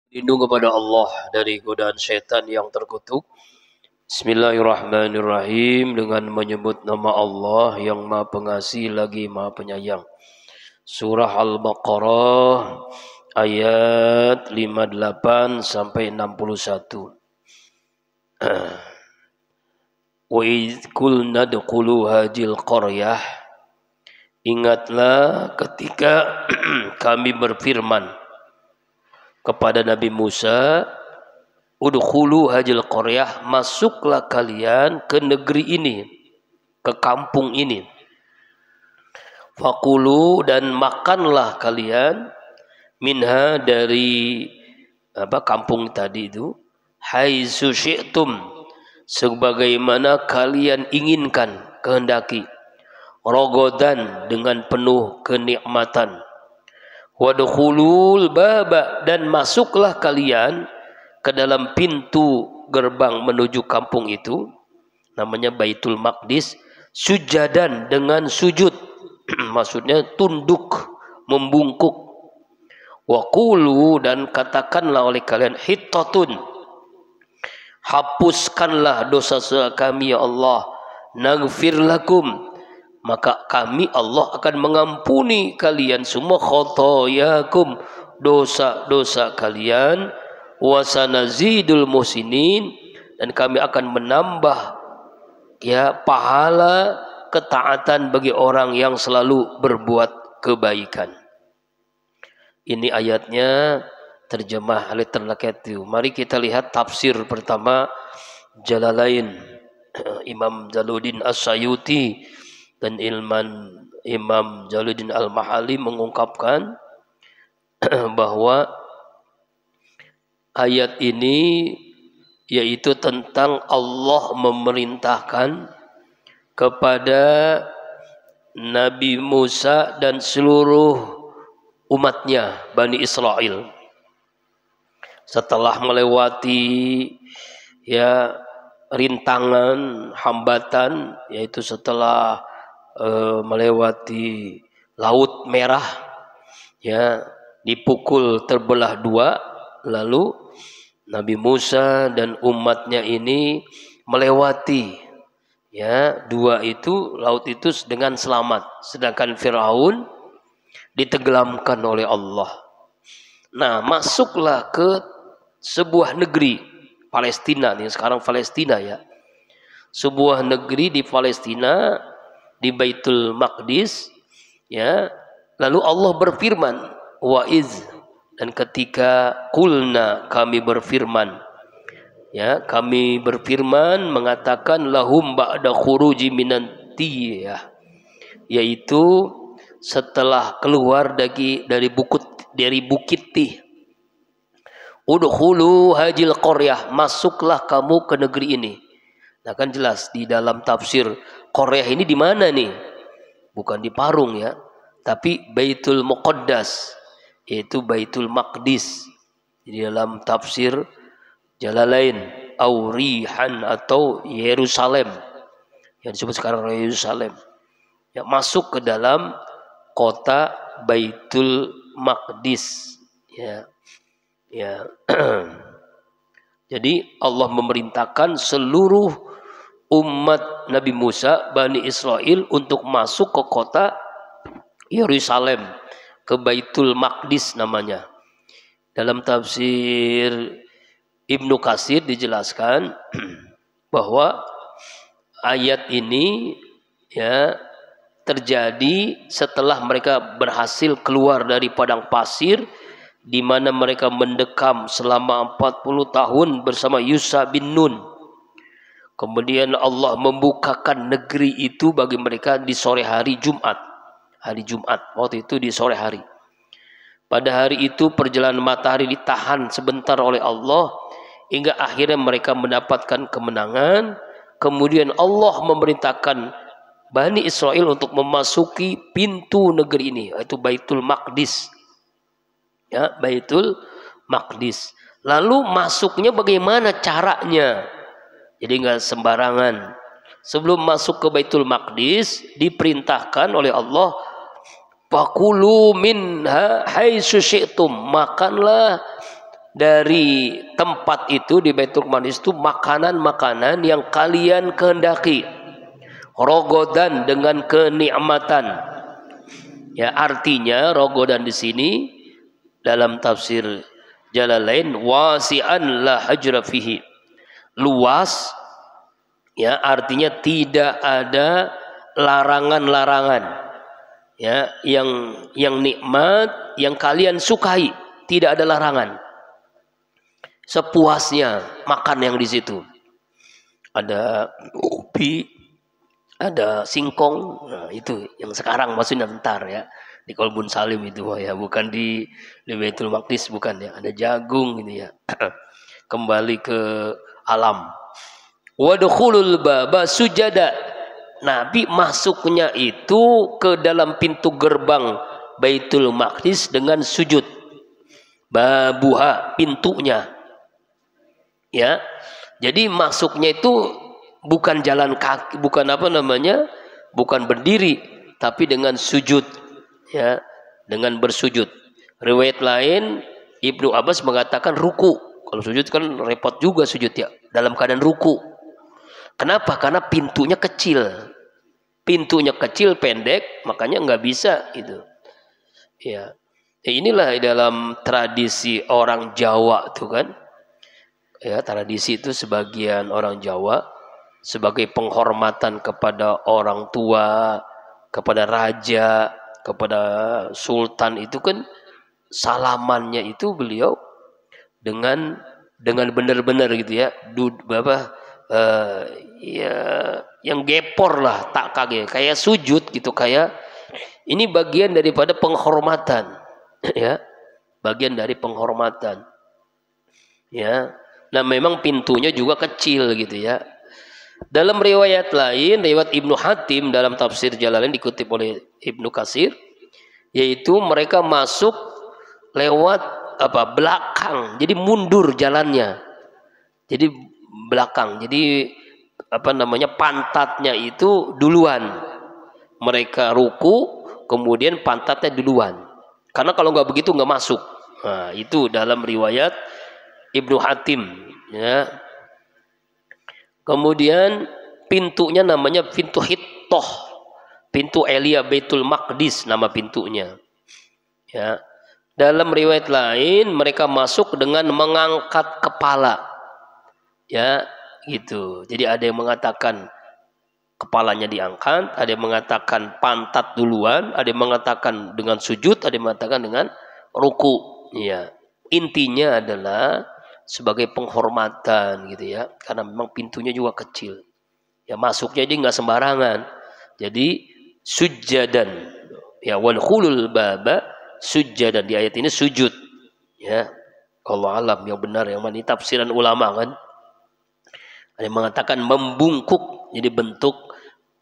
Lindung kepada Allah dari godaan syaitan yang terkutuk. Bismillahirrahmanirrahim, dengan menyebut nama Allah yang Maha Pengasih lagi Maha Penyayang. Surah Al-Baqarah ayat 58 sampai 61. Wa idh qulna dkhulu hadhil qaryah. Ingatlah ketika kami berfirman kepada Nabi Musa, udkhulu hajil qaryah, masuklah kalian ke negeri ini, ke kampung ini. Fakulu, dan makanlah kalian, minha, dari kampung tadi itu, haitsu syi'tum, sebagaimana kalian inginkan, kehendaki, rogodan, dengan penuh kenikmatan. Wadkhulul baba, dan masuklah kalian ke dalam pintu gerbang menuju kampung itu, namanya Baitul Maqdis, sujadan, dengan sujud, maksudnya tunduk, membungkuk. Waqulu, dan katakanlah oleh kalian, hittatun, hapuskanlah dosa-dosa kami ya Allah, naghfir lakum, maka kami Allah akan mengampuni kalian semua, khotoyakum, dosa-dosa kalian, wasanazidul musinin, dan kami akan menambah pahala ketaatan bagi orang yang selalu berbuat kebaikan. Ini ayatnya terjemah Al-Tirmidzi. Mari kita lihat tafsir pertama Jalalain, Imam Jalaluddin As-Sayuti dan Imam Jalaluddin Al-Mahali mengungkapkan bahwa ayat ini yaitu tentang Allah memerintahkan kepada Nabi Musa dan seluruh umatnya Bani Israel, setelah melewati rintangan, hambatan, yaitu setelah melewati Laut Merah, dipukul terbelah dua, lalu Nabi Musa dan umatnya ini melewati dua itu, laut itu dengan selamat, sedangkan Firaun ditenggelamkan oleh Allah. Nah, masuklah ke sebuah negeri Palestina, nih sekarang Palestina sebuah negeri di Palestina, di Baitul Maqdis, lalu Allah berfirman, wa iz, dan ketika qulna, kami berfirman, kami berfirman mengatakan, lahum ba'da khuruji minan tiyah, yaitu setelah keluar dari bukit Tih, udkhulu hajil qaryah, masuklah kamu ke negeri ini. Nah, kan jelas di dalam tafsir, qaryah ini di mana nih? Bukan di Parung tapi Baitul Muqaddas, yaitu Baitul Maqdis. Di dalam tafsir Jalalain, Aurihan, atau Yerusalem, yang disebut sekarang Yerusalem, masuk ke dalam kota Baitul Maqdis. Jadi Allah memerintahkan seluruh umat Nabi Musa, Bani Israel, untuk masuk ke kota Yerusalem, ke Baitul Maqdis namanya. Dalam tafsir Ibnu Katsir dijelaskan bahwa ayat ini terjadi setelah mereka berhasil keluar dari padang pasir, di mana mereka mendekam selama 40 tahun bersama Yusha bin Nun. Kemudian Allah membukakan negeri itu bagi mereka di sore hari Jumat. Hari Jumat, waktu itu di sore hari. Pada hari itu perjalanan matahari ditahan sebentar oleh Allah, hingga akhirnya mereka mendapatkan kemenangan. Kemudian Allah memerintahkan Bani Israel untuk memasuki pintu negeri ini, yaitu Baitul Maqdis. Baitul Maqdis. Lalu masuknya bagaimana caranya? Jadi nggak sembarangan. Sebelum masuk ke Baitul Maqdis, diperintahkan oleh Allah, fakulu minha haitsu syi'tum, makanlah dari tempat itu di Baitul Maqdis itu makanan-makanan yang kalian kehendaki. Rogodan dengan kenikmatan. Ya, artinya rogodan di sini dalam tafsir Jalalain wasi'an la hajra fihi. Luas, ya, artinya tidak ada larangan-larangan. Ya, yang nikmat, yang kalian sukai, tidak ada larangan. Sepuasnya makan yang di situ. Ada ubi, ada singkong, nah, itu yang sekarang maksudnya bentar ya. Di Kolbun Salim itu ya, bukan di Baitul Maqdis, bukan ya. Ada jagung gitu ya. Kembali ke alam. Wadkhulul baba sujada. Nabi masuknya itu ke dalam pintu gerbang Baitul Maqdis dengan sujud. Babuha, pintunya. Ya. Jadi masuknya itu bukan jalan kaki, bukan bukan berdiri, tapi dengan sujud, ya, dengan bersujud. Riwayat lain Ibnu Abbas mengatakan ruku. Kalau sujud kan repot juga sujud ya, dalam keadaan ruku. Kenapa? Karena pintunya kecil, pendek, makanya nggak bisa itu. Ya, inilah dalam tradisi orang Jawa tuh kan. Ya, tradisi itu sebagian orang Jawa sebagai penghormatan kepada orang tua, kepada raja, kepada sultan itu kan salamannya itu beliau dengan benar-benar gitu ya, ya yang gepor lah, tak kaget, kayak sujud gitu, kayak ini bagian daripada penghormatan, ya, bagian dari penghormatan, ya. Nah memang pintunya juga kecil gitu ya. Dalam riwayat lain, riwayat Ibnu Hatim dalam tafsir Jalalain dikutip oleh Ibnu Katsir, yaitu mereka masuk lewat belakang, jadi mundur jalannya, jadi belakang, jadi pantatnya itu duluan, mereka ruku kemudian pantatnya duluan, karena kalau nggak begitu nggak masuk. Nah, itu dalam riwayat Ibnu Hatim, ya. Kemudian pintunya namanya pintu Hittoh, pintu Elia Baitul Maqdis nama pintunya. Ya. Dalam riwayat lain mereka masuk dengan mengangkat kepala. Ya, gitu. Jadi ada yang mengatakan kepalanya diangkat, ada yang mengatakan pantat duluan, ada yang mengatakan dengan sujud, ada yang mengatakan dengan ruku. Ya. Intinya adalah sebagai penghormatan gitu ya, karena memang pintunya juga kecil. Ya, masuknya dia nggak sembarangan. Jadi sujadan. Ya, wal khulul baba sujadan, di ayat ini sujud. Ya. Allah alam yang benar yang mana tafsiran ulama kan. Ada yang mengatakan membungkuk, jadi bentuk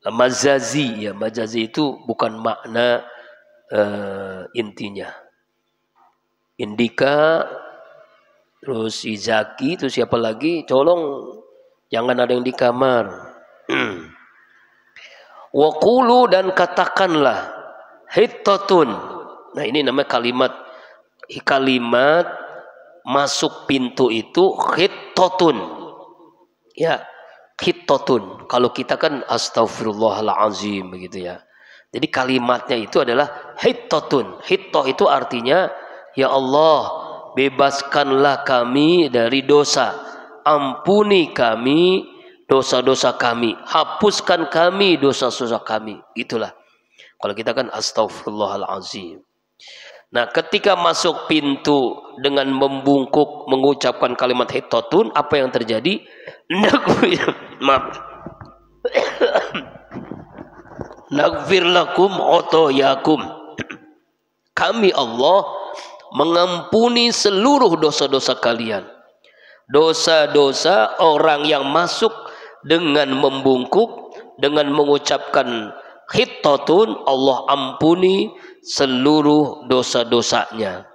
majazi ya. Majazi itu bukan makna intinya. Indika, terus Izaki, itu siapa lagi? Tolong jangan ada yang di kamar. Waqulu, dan katakanlah hittatun. Nah ini namanya kalimat masuk pintu itu hittatun. Ya, hittatun. Kalau kita kan astaghfirullahalazim begitu ya. Jadi kalimatnya itu adalah hittatun. Hittah itu artinya ya Allah, bebaskanlah kami dari dosa, ampuni kami dosa-dosa kami, hapuskan kami dosa-dosa kami. Itulah kalau kita kan astaghfirullahalazim. Nah ketika masuk pintu dengan membungkuk mengucapkan kalimat hittatun, apa yang terjadi? Naghfir lakum khotoyakum, kami Allah mengampuni seluruh dosa-dosa kalian. Dosa-dosa orang yang masuk dengan membungkuk, dengan mengucapkan hittatun, Allah ampuni seluruh dosa-dosanya.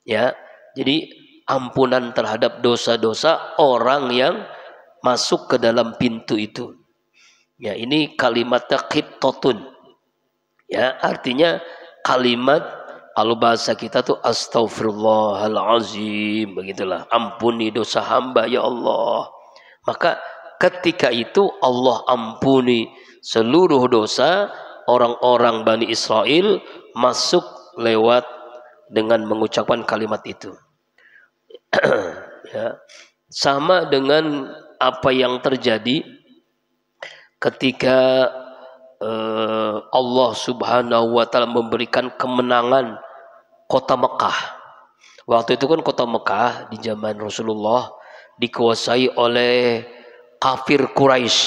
Ya, jadi ampunan terhadap dosa-dosa orang yang masuk ke dalam pintu itu. Ya, ini kalimatnya hittatun. Ya, artinya kalimat Kalau bahasa kita tuh astaghfirullahalazim, begitulah. Ampuni dosa hamba ya Allah. Maka ketika itu Allah ampuni seluruh dosa orang-orang Bani Israel masuk lewat dengan mengucapkan kalimat itu. Ya. Sama dengan apa yang terjadi ketika Allah Subhanahu wa taala memberikan kemenangan kota Mekah. Waktu itu kan kota Mekah di zaman Rasulullah dikuasai oleh kafir Quraisy.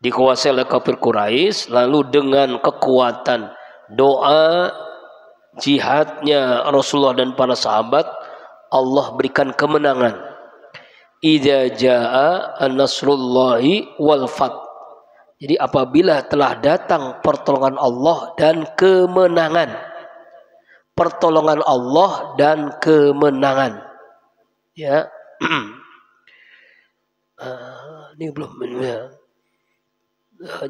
Dikuasai oleh kafir Quraisy, lalu dengan kekuatan doa jihadnya Rasulullah dan para sahabat, Allah berikan kemenangan. Idza jaa an-nasrullahi wal fath. Jadi apabila telah datang pertolongan Allah dan kemenangan. Pertolongan Allah dan kemenangan. Ya. Ini belum ya.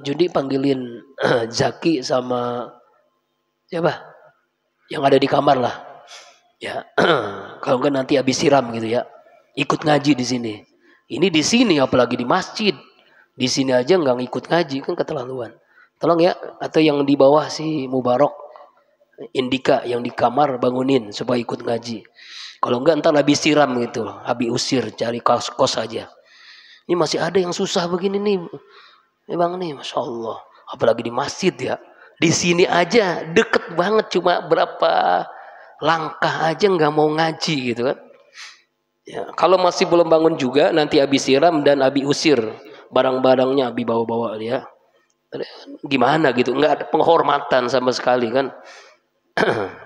Juni panggilin Zaki sama siapa? Yang ada di kamar lah. Ya. Kalau enggak nanti habis siram gitu ya. Ikut ngaji di sini. Ini di sini apalagi di masjid. Di sini aja nggak ngikut ngaji kan keterlaluan. Tolong ya, atau yang di bawah si Mubarok, Indika yang di kamar bangunin supaya ikut ngaji. Kalau enggak ntar habis siram gitu, habis usir cari kos aja. Ini masih ada yang susah begini nih, bang nih, masya Allah. Apalagi di masjid ya. Di sini aja deket banget, cuma berapa langkah aja nggak mau ngaji gitu kan. Ya, kalau masih belum bangun juga nanti habis siram dan habis usir. Barang-barangnya dibawa-bawa dia. Gimana gitu, nggak ada penghormatan sama sekali kan.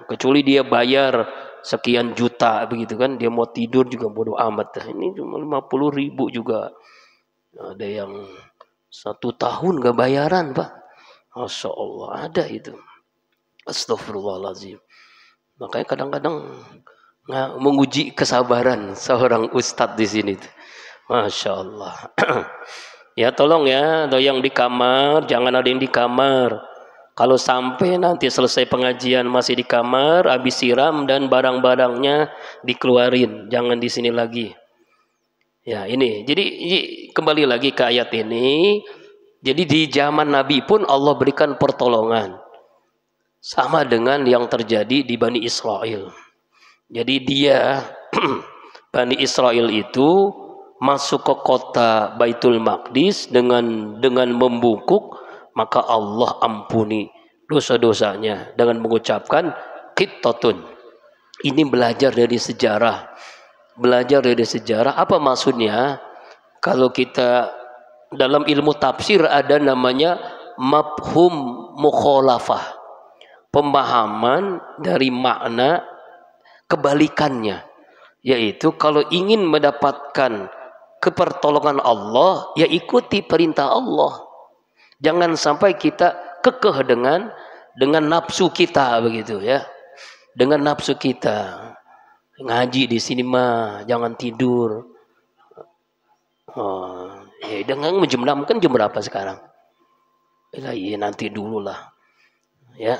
Kecuali dia bayar sekian juta begitu kan, dia mau tidur juga bodoh amat. Ini cuma 50.000 juga. Ada yang 1 tahun nggak bayaran Pak. Masya Allah, ada itu. Astagfirullahaladzim. Makanya kadang-kadang menguji kesabaran seorang ustadz di sini. Masya Allah. Ya tolong ya, atau yang di kamar, jangan ada yang di kamar. Kalau sampai nanti selesai pengajian masih di kamar, habis siram dan barang-barangnya dikeluarin, jangan di sini lagi. Ya ini, jadi kembali lagi ke ayat ini. Jadi di zaman Nabi pun Allah berikan pertolongan, sama dengan yang terjadi di Bani Israel. Jadi dia Bani Israel itu masuk ke kota Baitul Maqdis dengan membungkuk, maka Allah ampuni dosa-dosanya dengan mengucapkan qittatun. Ini belajar dari sejarah. Belajar dari sejarah apa maksudnya? Kalau kita dalam ilmu tafsir ada namanya mafhum mukhalafah. Pemahaman dari makna kebalikannya. Yaitu kalau ingin mendapatkan kepertolongan Allah, ya ikuti perintah Allah. Jangan sampai kita kekeh dengan nafsu kita begitu ya. Dengan nafsu kita. Ngaji di sini mah, jangan tidur. Oh, ya dengan jam 6 kan jam berapa sekarang? Iya nanti dulu lah. Ya.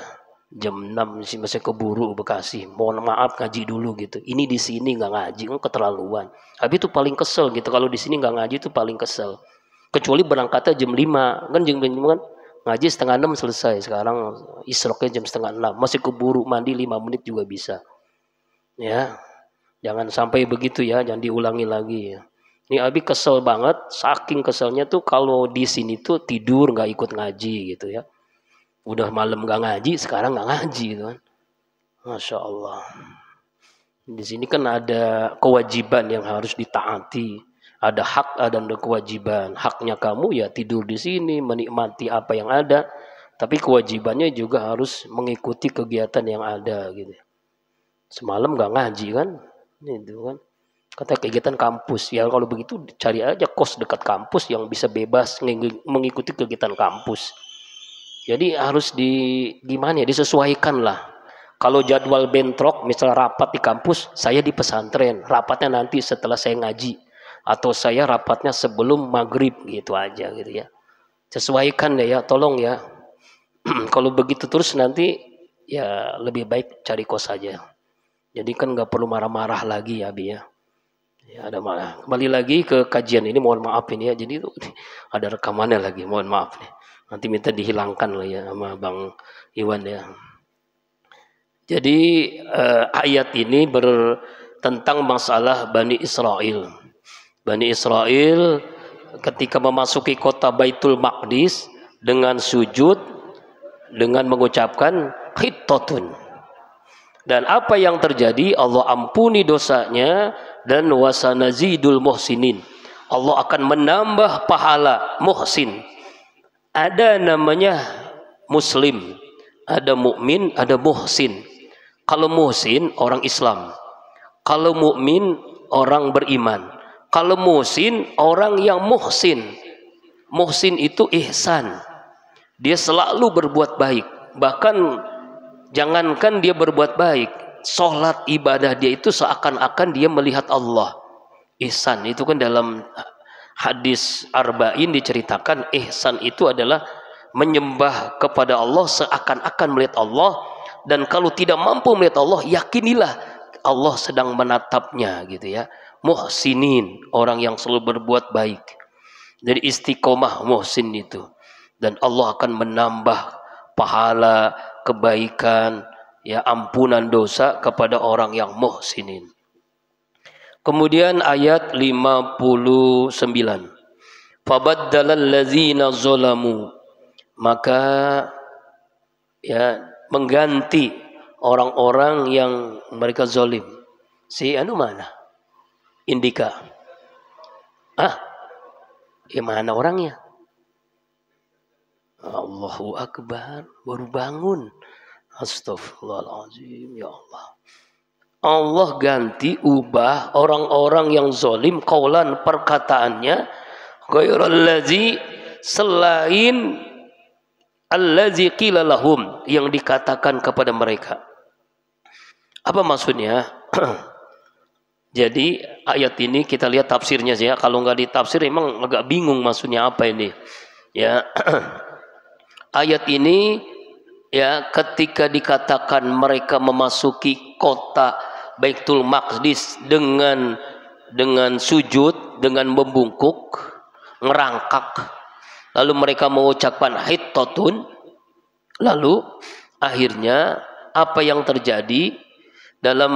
Jam 6 masih keburu Bekasi. Mohon maaf ngaji dulu gitu. Ini di sini nggak ngaji kan keterlaluan. Habis itu paling kesel gitu. Kalau di sini nggak ngaji itu paling kesel. Kecuali berangkatnya jam 5 kan jam 5 kan ngaji setengah 6 selesai. Sekarang isroknya jam setengah 6. Masih keburu mandi 5 menit juga bisa. Ya, jangan sampai begitu ya. Jangan diulangi lagi ya. Ini Abi kesel banget. Saking keselnya tuh kalau di sini tuh tidur nggak ikut ngaji gitu ya. Udah malam gak ngaji, sekarang gak ngaji gitu kan. Masya Allah. Di sini kan ada kewajiban yang harus ditaati. Ada hak, ada kewajiban. Haknya kamu ya tidur di sini, menikmati apa yang ada. Tapi kewajibannya juga harus mengikuti kegiatan yang ada gitu. Semalam gak ngaji kan. Itu kan. Kata kegiatan kampus. Ya kalau begitu cari aja kos dekat kampus yang bisa bebas mengikuti kegiatan kampus. Jadi harus disesuaikan lah. Kalau jadwal bentrok, misalnya rapat di kampus, saya di pesantren, rapatnya nanti setelah saya ngaji, atau saya rapatnya sebelum maghrib gitu aja gitu ya. Sesuaikan ya, tolong ya. Kalau begitu terus nanti ya lebih baik cari kos saja. Jadi kan nggak perlu marah-marah lagi ya Bi ya. Ya ada malah. Kembali lagi ke kajian ini, mohon maaf ini ya. Jadi itu ada rekamannya lagi, mohon maaf nih. Nanti minta dihilangkan lah ya sama Bang Iwan ya. Jadi ayat ini tentang masalah Bani Israel. Bani Israel ketika memasuki kota Baitul Maqdis dengan sujud, dengan mengucapkan hittatun. Dan apa yang terjadi? Allah ampuni dosanya dan wasanazidul muhsinin. Allah akan menambah pahala muhsin. Ada namanya muslim, ada mukmin, ada muhsin. Kalau muhsin orang Islam, kalau mukmin orang beriman, kalau muhsin orang yang muhsin. Muhsin itu ihsan. Dia selalu berbuat baik. Bahkan jangankan dia berbuat baik, sholat ibadah dia itu seakan-akan dia melihat Allah. Ihsan itu kan dalam hadis arba'in diceritakan, ihsan itu adalah menyembah kepada Allah seakan-akan melihat Allah. Dan kalau tidak mampu melihat Allah, yakinilah Allah sedang menatapnya gitu ya. Muhsinin, orang yang selalu berbuat baik. Jadi istiqomah muhsin itu. Dan Allah akan menambah pahala, kebaikan, ya ampunan dosa kepada orang yang muhsinin. Kemudian ayat 59. Fabaddalal ladzina zalamu, maka ya mengganti orang-orang yang mereka zalim. Si anu mana? Indika. Mana orangnya? Allahu Akbar, baru bangun. Astaghfirullahaladzim, ya Allah. Allah ganti, ubah orang-orang yang zalim qaulan perkataannya ghairallazi, selain allazi qila lahum, yang dikatakan kepada mereka. Apa maksudnya? Jadi ayat ini kita lihat tafsirnya sih ya. Kalau nggak ditafsir emang agak bingung maksudnya apa ini. Ya. Ayat ini ya ketika dikatakan mereka memasuki kota Baitul Maqdis dengan sujud, dengan membungkuk, ngerangkak, lalu mereka mengucapkan hittatun, lalu akhirnya apa yang terjadi? Dalam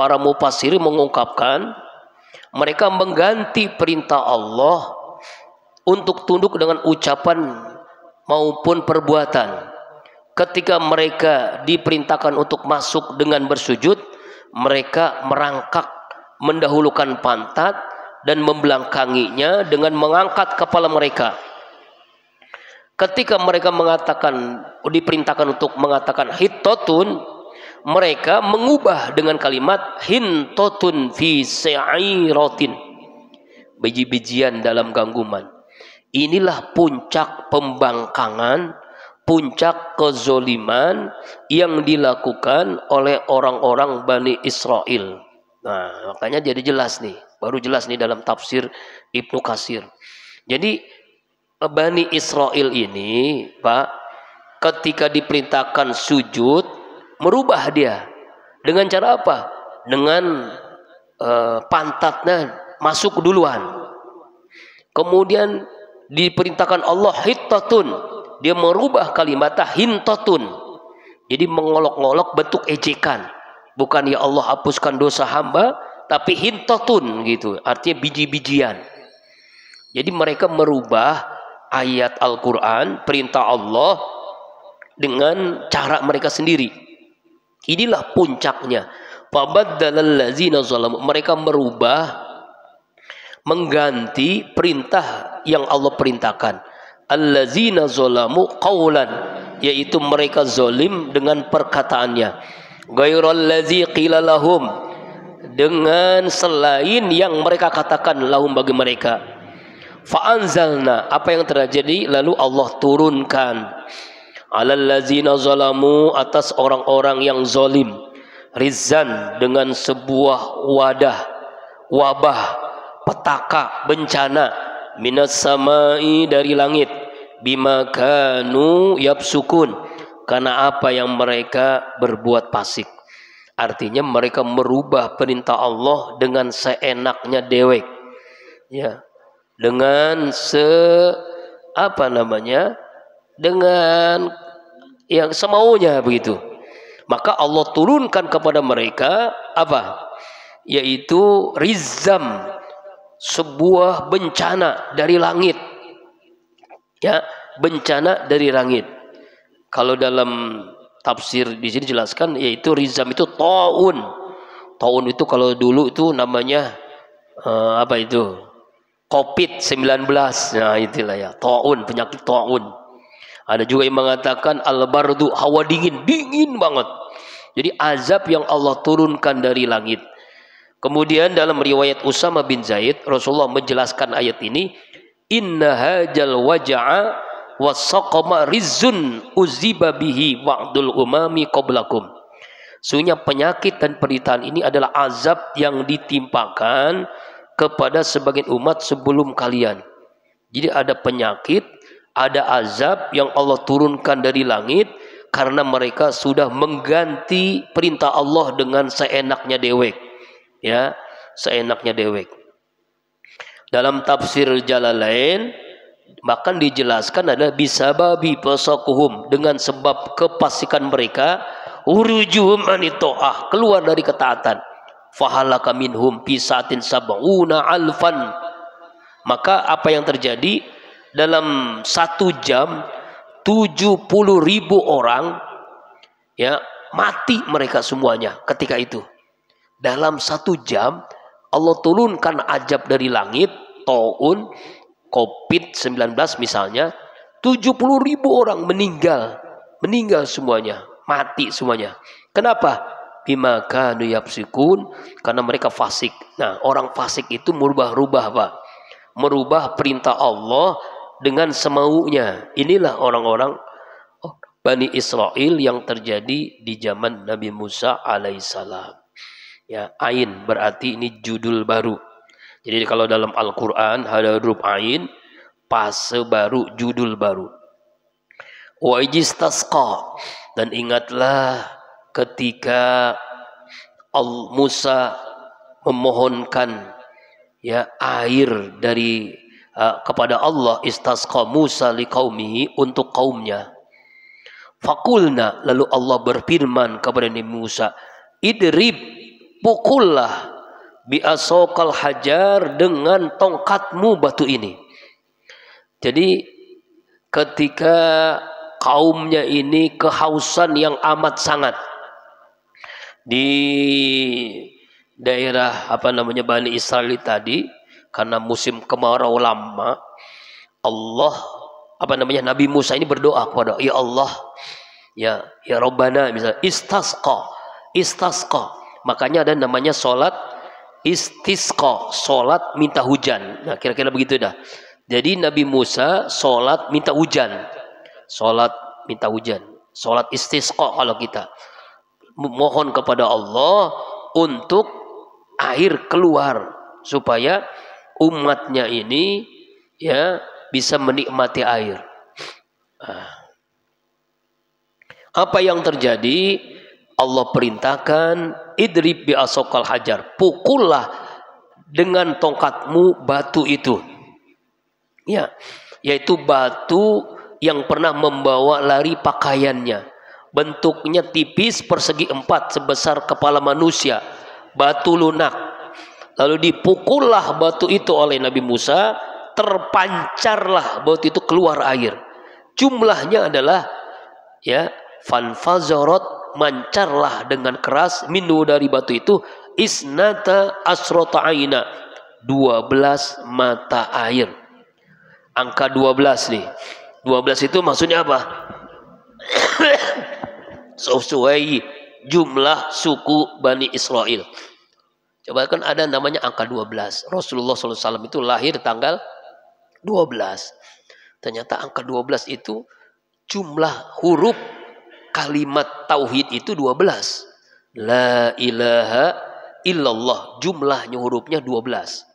para mufassir mengungkapkan mereka mengganti perintah Allah untuk tunduk dengan ucapan maupun perbuatan. Ketika mereka diperintahkan untuk masuk dengan bersujud, mereka merangkak, mendahulukan pantat dan membelakanginya dengan mengangkat kepala mereka. Ketika mereka diperintahkan untuk mengatakan hittatun, mereka mengubah dengan kalimat hintotun fi sa'iratin, biji-bijian dalam gangguman. Inilah puncak pembangkangan, puncak kezoliman yang dilakukan oleh orang-orang Bani Israel. Nah, makanya jadi jelas nih, baru jelas nih dalam tafsir Ibnu Katsir. Jadi Bani Israel ini, Pak, ketika diperintahkan sujud, merubah dia dengan cara apa? Dengan pantatnya masuk duluan. Kemudian diperintahkan Allah hittatun, dia merubah kalimatnya hintatun. Jadi mengolok-olok bentuk ejekan. Bukan ya Allah hapuskan dosa hamba, tapi hintatun gitu. Artinya biji-bijian. Jadi mereka merubah ayat Al-Quran, perintah Allah dengan cara mereka sendiri. Inilah puncaknya. Fabaddalal ladzina zalamu, mereka merubah, mengganti perintah yang Allah perintahkan. Alladzina zalamu qaulan, yaitu mereka zalim dengan perkataannya. Ghairallazi qila lahum, dengan selain yang mereka katakan lahum bagi mereka. Fa anzalna, apa yang terjadi? Lalu Allah turunkan alallazina zalamu, atas orang-orang yang zalim, rizan, dengan sebuah wabah, petaka, bencana, minas samai, dari langit, bima kanu yapsukun, karena apa yang mereka berbuat fasik. Artinya mereka merubah perintah Allah dengan seenaknya dewek. Ya. Dengan dengan yang semaunya begitu. Maka Allah turunkan kepada mereka apa? Yaitu rizam, sebuah bencana dari langit. Ya, bencana dari langit. Kalau dalam tafsir di sini jelaskan yaitu rizam itu taun. Taun itu kalau dulu itu namanya apa itu? COVID-19. Nah, itulah ya, taun, penyakit taun. Ada juga yang mengatakan al-bardu, hawa dingin, dingin banget. Jadi azab yang Allah turunkan dari langit. Kemudian dalam riwayat Usama bin Zaid, Rasulullah menjelaskan ayat ini, inna hajal waja'a wasaqama rizun uziba bihi wa'dul umami qablakum. Sesungguhnya penyakit dan penderitaan ini adalah azab yang ditimpakan kepada sebagian umat sebelum kalian. Jadi ada penyakit, ada azab yang Allah turunkan dari langit karena mereka sudah mengganti perintah Allah dengan seenaknya dewek. Ya, seenaknya dewek. Dalam tafsir Jalalain bahkan dijelaskan adalah bisababi fasaquhum, dengan sebab kefasikan mereka, urujuhum anitoah, keluar dari ketaatan. Fahalaka minhum pisatin sab'una alfan. Maka apa yang terjadi dalam 1 jam 70.000 orang ya mati mereka semuanya ketika itu. Dalam 1 jam Allah turunkan azab dari langit, taun, COVID-19 misalnya, 70.000 orang meninggal semuanya, mati semuanya. Kenapa? Bima kanu yapsikun, karena mereka fasik. Nah, orang fasik itu merubah-rubah Pak. Merubah perintah Allah dengan semaunya. Inilah orang-orang Bani Israel yang terjadi di zaman Nabi Musa alaihissalam. Ya, ain berarti ini judul baru. Jadi kalau dalam Al-Quran ada huruf ain, fase baru, judul baru. Wa ijistasqa, dan ingatlah ketika Musa memohonkan ya air dari kepada Allah, istasqa Musa liqaumihi, untuk kaumnya. Fakulna, lalu Allah berfirman kepada Nabi Musa, idrib, pukullah biasokal hajar, dengan tongkatmu batu ini. Jadi ketika kaumnya ini kehausan yang amat sangat di daerah Bani Israel tadi, karena musim kemarau lama, Allah Nabi Musa ini berdoa kepada ya Allah, ya Rabbana, misalnya istasqa. Makanya ada namanya sholat istisqa, sholat minta hujan. Nah, kira-kira begitu dah. Jadi Nabi Musa sholat minta hujan, sholat istisqa. Kalau kita mohon kepada Allah untuk air keluar supaya umatnya ini ya bisa menikmati air. Apa yang terjadi? Allah perintahkan idrib bi asokal hajar, pukullah dengan tongkatmu batu itu. Ya, yaitu batu yang pernah membawa lari pakaiannya. Bentuknya tipis, persegi 4, sebesar kepala manusia, batu lunak. Lalu dipukullah batu itu oleh Nabi Musa, terpancarlah batu itu keluar air. Jumlahnya adalah ya fanfazarat, mancarlah dengan keras, minu dari batu itu, isnata asrota aina, 12 mata air. Angka 12 nih. 12 itu maksudnya apa? Sesuai jumlah suku Bani Israel. Coba kan ada namanya angka 12. Rasulullah SAW itu lahir tanggal 12. Ternyata angka 12 itu jumlah huruf kalimat tauhid itu 12. La ilaha illallah, jumlahnya hurufnya 12.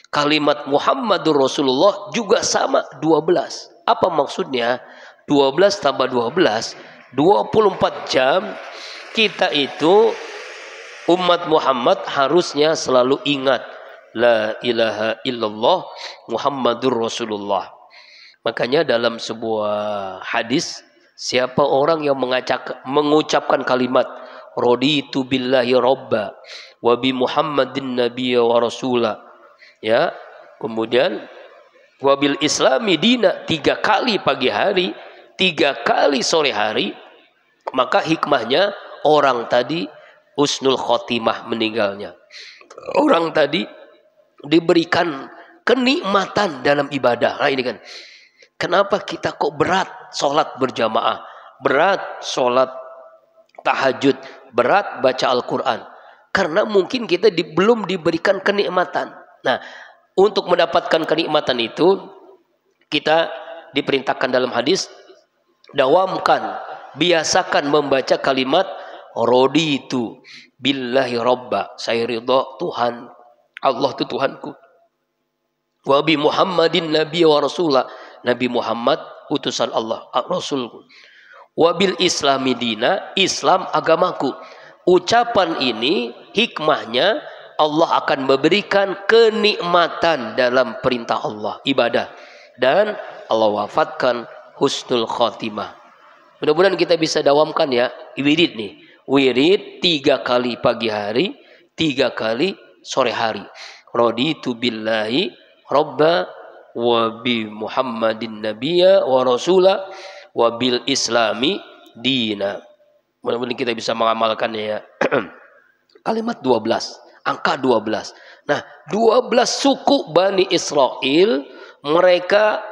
Kalimat Muhammadur Rasulullah juga sama, 12. Apa maksudnya? 12 tambah 12 24 jam kita itu umat Muhammad harusnya selalu ingat la ilaha illallah Muhammadur Rasulullah. Makanya dalam sebuah hadis, siapa orang yang mengucapkan kalimat raditu billahi robba wa bi Muhammadin nabiyya wa rasula, ya, kemudian wabil islami dina 3 kali pagi hari, 3 kali sore hari, maka hikmahnya orang tadi husnul khotimah meninggalnya. Orang tadi diberikan kenikmatan dalam ibadah. Nah ini kan, kenapa kita kok berat sholat berjamaah, berat sholat tahajud, berat baca Al-Quran? Karena mungkin kita belum diberikan kenikmatan. Nah, untuk mendapatkan kenikmatan itu, kita diperintahkan dalam hadis, dawamkan, biasakan membaca kalimat raditu billahi robba, saya ridha Tuhan, Allah itu Tuhanku, wa bi Muhammadin nabiyya wa rasulah, Nabi Muhammad utusan Allah, Rasulku, wa bil islami dina, Islam agamaku. Ucapan ini hikmahnya Allah akan memberikan kenikmatan dalam perintah Allah, ibadah, dan Allah wafatkan husnul khotimah. Mudah-mudahan kita bisa dawamkan ya wirid nih, wirid 3 kali pagi hari, 3 kali sore hari. Raditu billahi robba wa bi Muhammadin nabiyya wa rasula wa bil islami dina. Mudah-mudahan kita bisa mengamalkannya ya. Kalimat 12, angka 12. Nah, 12 suku Bani Israel, mereka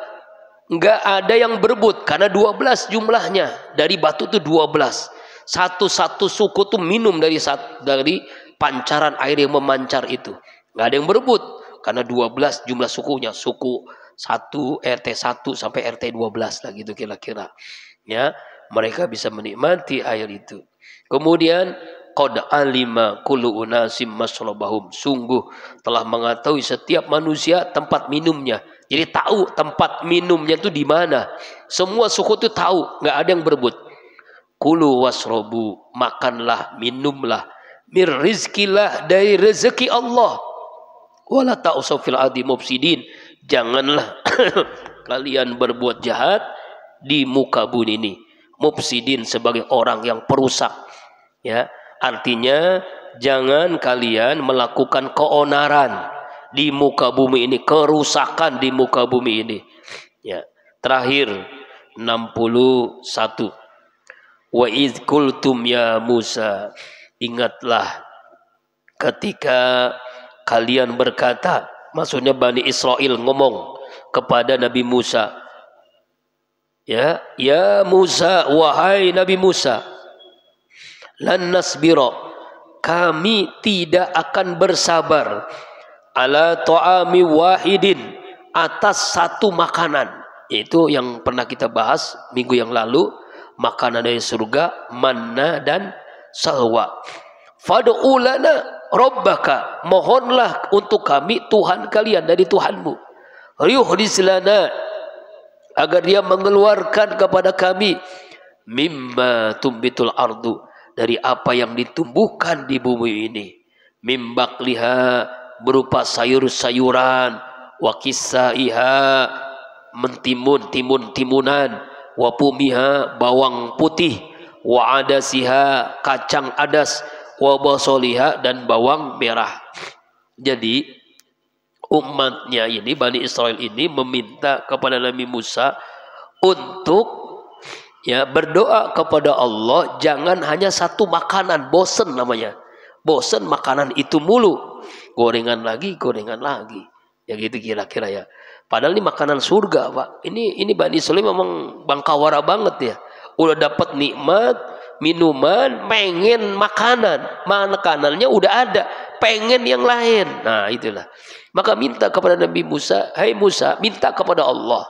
nggak ada yang berebut karena 12 jumlahnya. Dari batu itu 12. Satu-satu suku tuh minum dari pancaran air yang memancar itu. Nggak ada yang berebut karena 12 jumlah sukunya. Suku 1, RT 1 sampai RT 12 lah gitu kira-kira. Ya, mereka bisa menikmati air itu. Kemudian qad alima kullu unasim masrabahum, sungguh telah mengetahui setiap manusia tempat minumnya. Jadi tahu tempat minumnya itu di mana. Semua suku itu tahu, nggak ada yang berebut. Kulu wasrobu, makanlah, minumlah, mir rizkillah, dari rezeki Allah. Wala ta'usaw fil ardi mufsidin, janganlah kalian berbuat jahat di muka bumi ini. Mufsidin sebagai orang yang perusak, ya, artinya jangan kalian melakukan keonaran di muka bumi ini, kerusakan di muka bumi ini. Ya, terakhir 61. Wa idz qultum ya Musa, ingatlah ketika kalian berkata, maksudnya Bani Israel ngomong kepada Nabi Musa, ya Musa, wahai Nabi Musa, lan nasbiro, kami tidak akan bersabar, ala ta'ami wahidin, atas satu makanan, yaitu yang pernah kita bahas minggu yang lalu, makanan dari surga, manna dan salwa. Fad'u lana rabbaka, mohonlah untuk kami Tuhan kalian dari Tuhanmu, yuhris lana, agar dia mengeluarkan kepada kami, mimma tumbitul ardu, dari apa yang ditumbuhkan di bumi ini, mimbakliha, berupa sayur-sayuran, wa kisaiha, timunan, wa pumiha, bawang putih, wa adasiha, kacang adas, wa basoliha, dan bawang merah. Jadi umatnya ini, Bani Israel ini, meminta kepada Nabi Musa untuk berdoa kepada Allah, jangan hanya satu makanan, bosen namanya, bosen makanan itu mulu, gorengan lagi, ya gitu kira-kira ya. Padahal ini makanan surga, Pak. Ini Bani Israel memang bangkawara banget ya. Udah dapat nikmat, minuman, pengen makanannya udah ada, pengen yang lain. Nah itulah. Maka minta kepada Nabi Musa, hai Musa, minta kepada Allah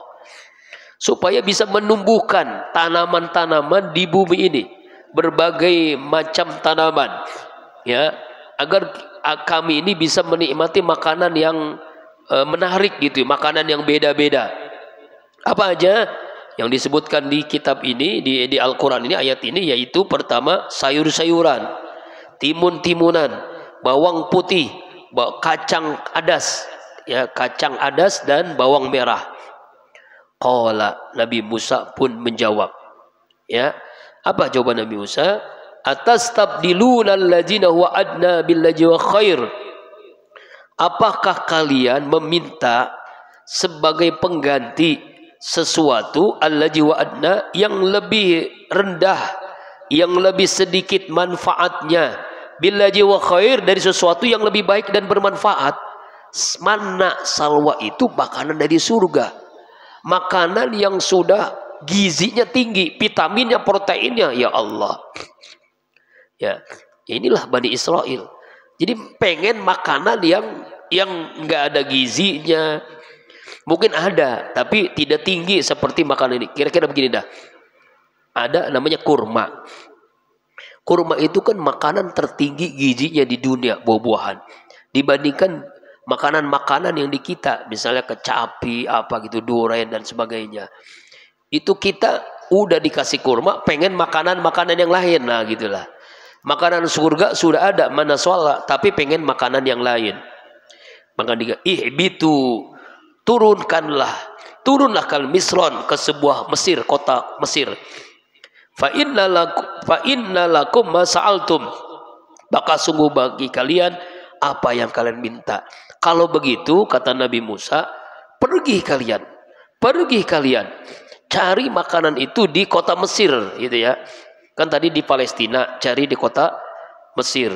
supaya bisa menumbuhkan tanaman-tanaman di bumi ini, berbagai macam tanaman, ya, agar kami ini bisa menikmati makanan yang menarik gitu, makanan yang beda-beda. Apa aja? yang disebutkan di kitab ini, di Al-Quran ini, ayat ini, yaitu pertama sayur-sayuran, timun-timunan, bawang putih, kacang adas, ya, kacang adas dan bawang merah. Qala, Nabi Musa pun menjawab, ya, apa jawaban Nabi Musa? Atastabdiluna alladzina huwa adna billazi wa khair. Apakah kalian meminta sebagai pengganti sesuatu allazi wa adna yang lebih rendah, yang lebih sedikit manfaatnya, billazi wa khair, dari sesuatu yang lebih baik dan bermanfaat? Manna salwa itu makanan dari surga, makanan yang sudah gizinya tinggi, vitaminnya, proteinnya, ya Allah. Ya, inilah Bani Israel. Jadi pengen makanan yang nggak ada gizinya. Mungkin ada, tapi tidak tinggi seperti makanan ini. Kira-kira begini dah. Ada namanya kurma. Kurma itu kan makanan tertinggi gizinya di dunia, buah-buahan. Dibandingkan makanan-makanan yang di kita, misalnya kecapi, apa gitu, durian dan sebagainya. Itu kita udah dikasih kurma, pengen makanan-makanan yang lain, nah gitulah. Makanan surga sudah ada, mana soal, tapi pengen makanan yang lain. Maka dia ihbitu, turunlah kal Misron, ke sebuah Mesir, kota Mesir. Fa inna lakum ma sa'altum, maka sungguh bagi kalian apa yang kalian minta. Kalau begitu, kata Nabi Musa, pergi kalian cari makanan itu di kota Mesir, gitu ya. Kan tadi di Palestina, cari di kota Mesir.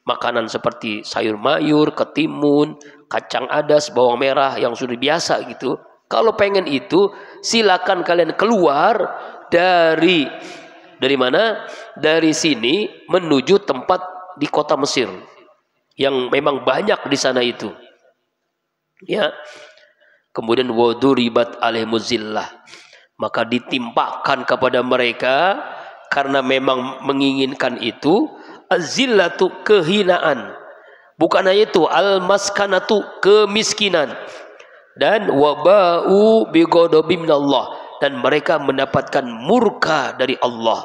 Makanan seperti sayur mayur, ketimun, kacang adas, bawang merah yang sudah biasa gitu. Kalau pengen itu, silakan kalian keluar dari mana? Dari sini menuju tempat di kota Mesir yang memang banyak di sana itu. Ya. Kemudian waduribat alaihimuzillah, maka ditimpakan kepada mereka karena memang menginginkan itu azillatu, kehinaan. Bukan hanya itu, al-maskanatu, kemiskinan. Dan waba'u bighadabin minallah, dan mereka mendapatkan murka dari Allah.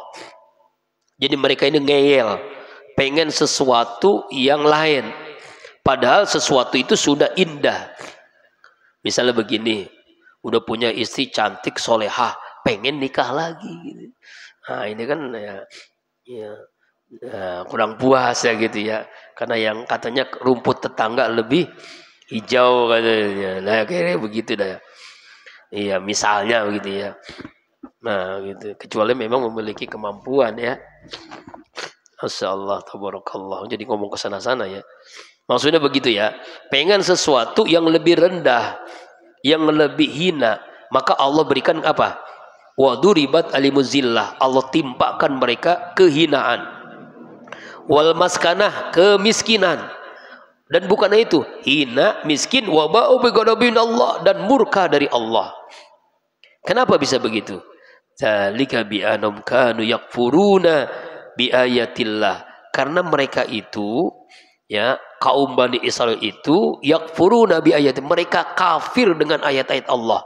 Jadi mereka ini ngeyel, pengen sesuatu yang lain. Padahal sesuatu itu sudah indah. Misalnya begini, udah punya istri cantik, solehah, pengen nikah lagi gitu. Nah ini kan ya, kurang puas ya gitu ya, karena yang katanya rumput tetangga lebih hijau katanya. Nah kayaknya begitu dah. Iya, misalnya begitu ya. Nah gitu, kecuali memang memiliki kemampuan ya. Masyaallah, tabarakallah. Jadi ngomong ke sana-sana ya. Maksudnya begitu ya. Pengen sesuatu yang lebih rendah, yang lebih hina, maka Allah berikan apa? Waduribat alimuzillah, Allah timpakan mereka kehinaan. Wal maskanah, kemiskinan. Dan bukan itu, hina, miskin, waba'u bighadabin Allah, dan murka dari Allah. Kenapa bisa begitu? Dzalika bi anhum kanu yakfuruna bi ayatillah. Karena mereka itu, ya, kaum Bani Israel itu yakfuruna bi ayat, mereka kafir dengan ayat-ayat Allah.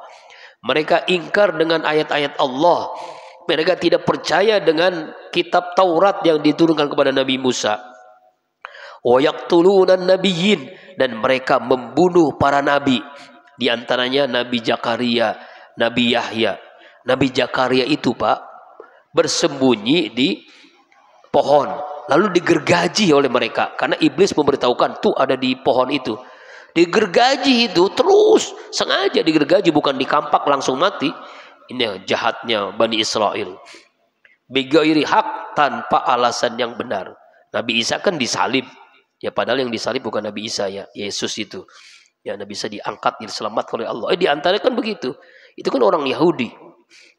Mereka ingkar dengan ayat-ayat Allah. Mereka tidak percaya dengan kitab Taurat yang diturunkan kepada Nabi Musa. Wa yaqtuluna nabiyyin, dan mereka membunuh para nabi. Di antaranya Nabi Zakaria, Nabi Yahya. Nabi Zakaria itu, Pak, bersembunyi di pohon, lalu digergaji oleh mereka karena iblis memberitahukan tuh ada di pohon itu. Digergaji itu terus, sengaja digergaji, bukan dikampak langsung mati. Ini jahatnya Bani Israel. Bighairi hak, tanpa alasan yang benar. Nabi Isa kan disalib. Ya padahal yang disalib bukan Nabi Isa ya, Yesus itu. Ya Nabi Isa diangkat, diselamatkan oleh Allah. Di antara kan begitu. Itu kan orang Yahudi.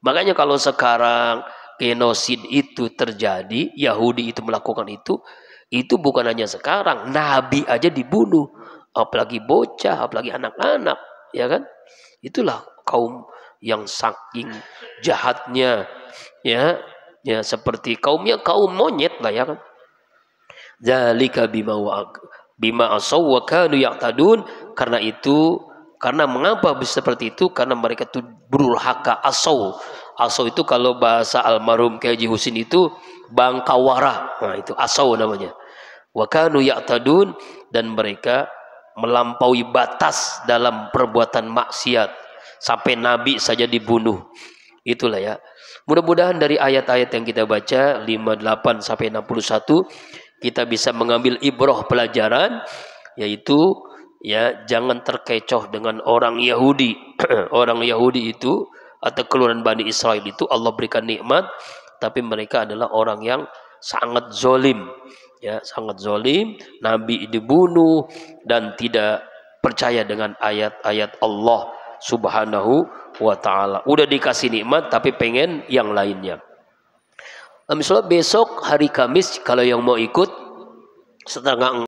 Makanya kalau sekarang genosid itu terjadi, Yahudi itu melakukan itu bukan hanya sekarang. Nabi aja dibunuh. Apalagi bocah, apalagi anak-anak, ya kan? Itulah kaum yang saking jahatnya, ya seperti kaum monyet lah, ya kan? Zalika bima asaw wa kanu ya'tadun. Karena mengapa bisa seperti itu? Karena mereka itu durhaka, asaw. Asau itu kalau bahasa almarhum Kiai Haji Husin itu bangkawara. Nah, itu asau namanya. Wa kanu ya'tadun, dan mereka melampaui batas dalam perbuatan maksiat sampai nabi saja dibunuh. Itulah ya. Mudah-mudahan dari ayat-ayat yang kita baca 58 sampai 61 kita bisa mengambil ibrah pelajaran, yaitu ya jangan terkecoh dengan orang Yahudi. Orang Yahudi itu atau keluaran Bani Israel itu Allah berikan nikmat, tapi mereka adalah orang yang sangat zolim, ya sangat zolim. Nabi dibunuh dan tidak percaya dengan ayat-ayat Allah Subhanahu wa ta'ala. Udah dikasih nikmat tapi pengen yang lainnya. Misalnya besok hari Kamis, kalau yang mau ikut setengah